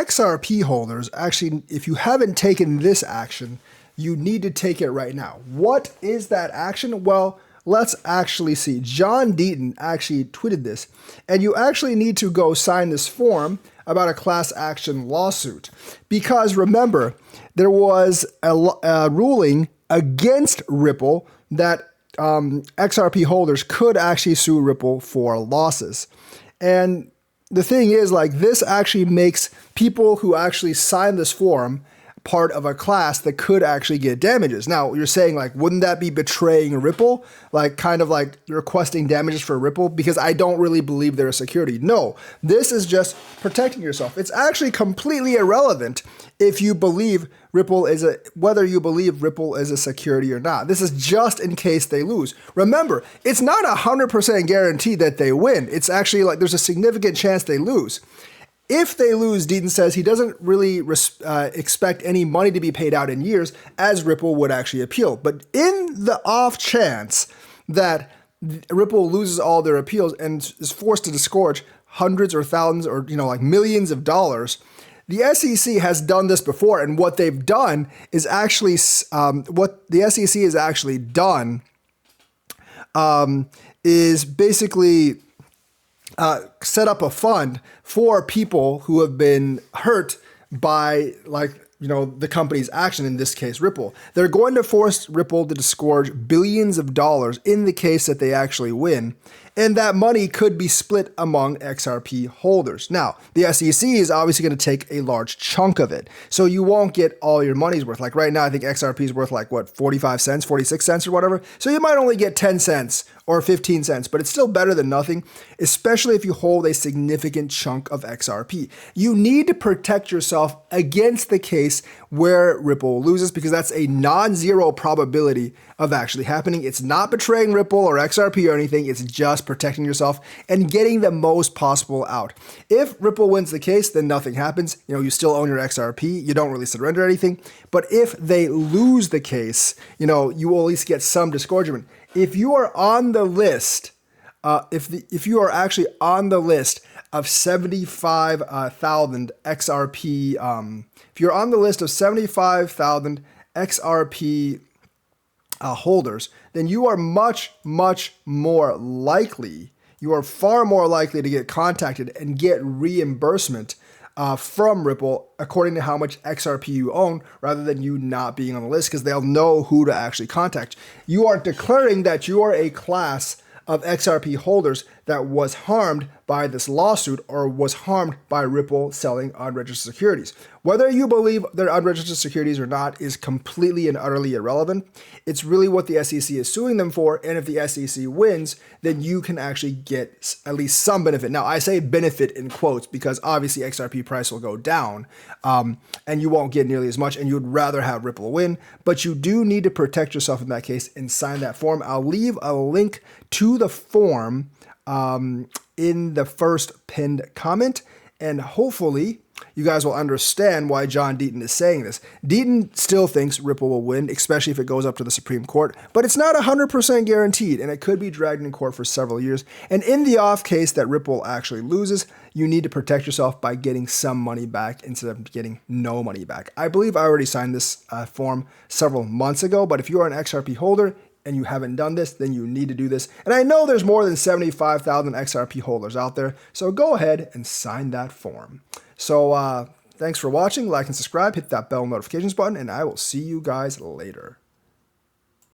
XRP holders, actually, if you haven't taken this action, you need to take it right now. What is that action? Well, let's actually see. John Deaton actually tweeted this, and you actually need to go sign this form about a class action lawsuit. Because remember, there was a ruling against Ripple that XRP holders could actually sue Ripple for losses. And the thing is, like, this actually makes people who actually sign this form part of a class that could actually get damages. Now, you're saying, like, wouldn't that be betraying Ripple? Like, kind of like requesting damages for Ripple? Because I don't really believe they're a security. No, this is just protecting yourself. It's actually completely irrelevant if you believe Ripple is whether you believe Ripple is a security or not. This is just in case they lose. Remember, it's not 100% guaranteed that they win. It's actually like there's a significant chance they lose. If they lose, Deaton says he doesn't really expect any money to be paid out in years, as Ripple would actually appeal. But in the off chance that Ripple loses all their appeals and is forced to disgorge hundreds or thousands or like millions of dollars, the SEC has done this before, and what they've done is actually what the SEC has actually done is basically set up a fund for people who have been hurt by, like, the company's action, in this case, Ripple. They're going to force Ripple to disgorge billions of dollars in the case that they actually win, and that money could be split among XRP holders. Now, the SEC is obviously going to take a large chunk of it, so you won't get all your money's worth. Like right now, I think XRP is worth like, what, 45 cents, 46 cents or whatever? So you might only get 10 cents or 15 cents, but it's still better than nothing, especially if you hold a significant chunk of XRP. You need to protect yourself against the case where Ripple loses, because that's a non-zero probability of actually happening. It's not betraying Ripple or XRP or anything. It's just protecting yourself and getting the most possible out. If Ripple wins the case, then nothing happens. You still own your XRP. You don't really surrender anything. But if they lose the case, you will at least get some disgorgement. If you are on the list, if you are actually on the list of 75,000 XRP, if you're on the list of 75,000 XRP holders, then you are much, much more likely, you are far more likely to get contacted and get reimbursement from Ripple according to how much XRP you own, rather than you not being on the list, because they'll know who to actually contact. You are declaring that you are a class of XRP holders that was harmed by this lawsuit or was harmed by Ripple selling unregistered securities. Whether you believe they're unregistered securities or not is completely and utterly irrelevant. It's really what the SEC is suing them for, and if the SEC wins, then you can actually get at least some benefit. Now, I say benefit in quotes because obviously XRP price will go down, and you won't get nearly as much, and you'd rather have Ripple win, but you do need to protect yourself in that case and sign that form. I'll leave a link to the form in the first pinned comment, and hopefully you guys will understand why John Deaton is saying this. Deaton still thinks Ripple will win, especially if it goes up to the Supreme Court, but it's not 100% guaranteed, and it could be dragged in court for several years. And in the off case that Ripple actually loses, you need to protect yourself by getting some money back instead of getting no money back. I believe I already signed this form several months ago, but if you are an XRP holder and you haven't done this, then you need to do this. And I know there's more than 75,000 XRP holders out there, so go ahead and sign that form. So thanks for watching. Like and subscribe, hit that bell notifications button, and I will see you guys later.